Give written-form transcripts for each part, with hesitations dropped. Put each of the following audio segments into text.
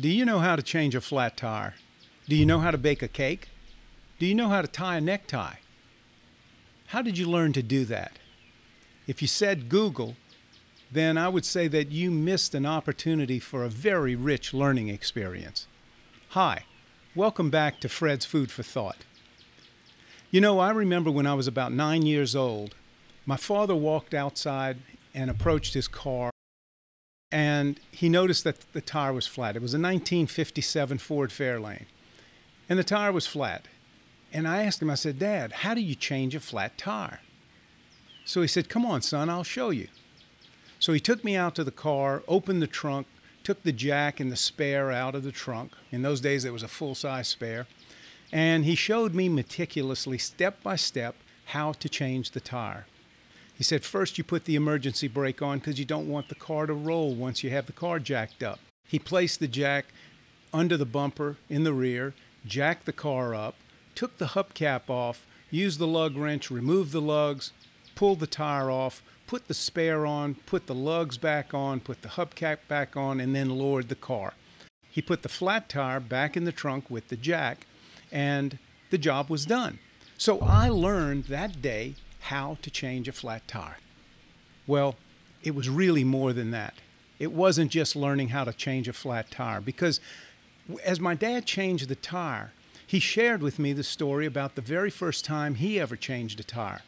Do you know how to change a flat tire? Do you know how to bake a cake? Do you know how to tie a necktie? How did you learn to do that? If you said Google, then I would say that you missed an opportunity for a very rich learning experience. Hi, welcome back to Fred's Food for Thought. You know, I remember when I was about 9 years old, my father walked outside and approached his car, and he noticed that the tire was flat. It was a 1957 Ford Fairlane, and the tire was flat. And I asked him, I said, "Dad, how do you change a flat tire?" So he said, "Come on, son, I'll show you." So he took me out to the car, opened the trunk, took the jack and the spare out of the trunk. In those days, it was a full-size spare. And he showed me meticulously, step by step, how to change the tire. He said, first you put the emergency brake on because you don't want the car to roll once you have the car jacked up. He placed the jack under the bumper in the rear, jacked the car up, took the hubcap off, used the lug wrench, removed the lugs, pulled the tire off, put the spare on, put the lugs back on, put the hubcap back on, and then lowered the car. He put the flat tire back in the trunk with the jack, and the job was done. So I learned that day how to change a flat tire. Well, it was really more than that. It wasn't just learning how to change a flat tire, because as my dad changed the tire, he shared with me the story about the very first time he ever changed a tire.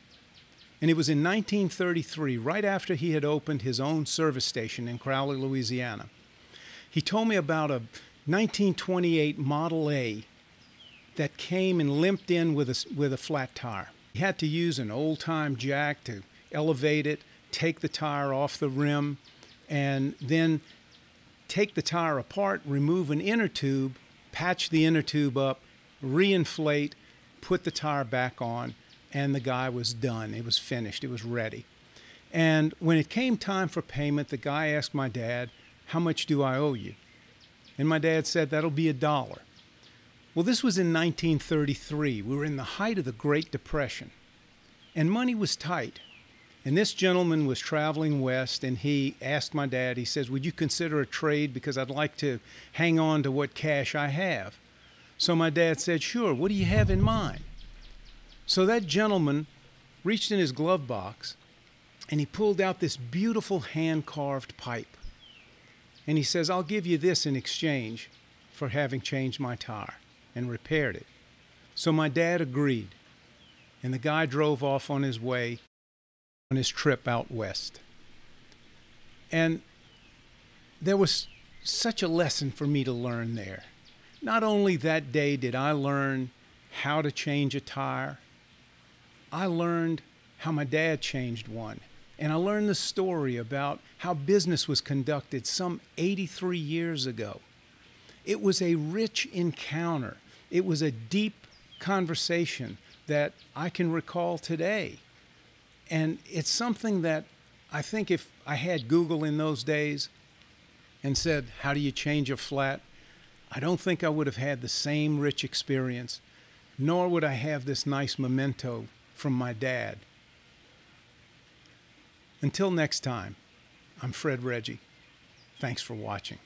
And it was in 1933, right after he had opened his own service station in Crowley, Louisiana. He told me about a 1928 Model A that came and limped in with a flat tire. He had to use an old-time jack to elevate it, take the tire off the rim, and then take the tire apart, remove an inner tube, patch the inner tube up, reinflate, put the tire back on, and the guy was done. It was finished. It was ready. And when it came time for payment, the guy asked my dad, "How much do I owe you?" And my dad said, "That'll be $1." Well, this was in 1933. We were in the height of the Great Depression, and money was tight. And this gentleman was traveling west, and he asked my dad, he says, "Would you consider a trade, because I'd like to hang on to what cash I have?" So my dad said, "Sure, what do you have in mind?" So that gentleman reached in his glove box, and he pulled out this beautiful hand-carved pipe. And he says, "I'll give you this in exchange for having changed my tire and repaired it." So my dad agreed, and the guy drove off on his way on his trip out west. And there was such a lesson for me to learn there. Not only that day did I learn how to change a tire, I learned how my dad changed one. And I learned the story about how business was conducted some 83 years ago. It was a rich encounter. It was a deep conversation that I can recall today. And it's something that I think if I had Google in those days and said, "How do you change a flat?" I don't think I would have had the same rich experience, nor would I have this nice memento from my dad. Until next time, I'm Fred Reggie. Thanks for watching.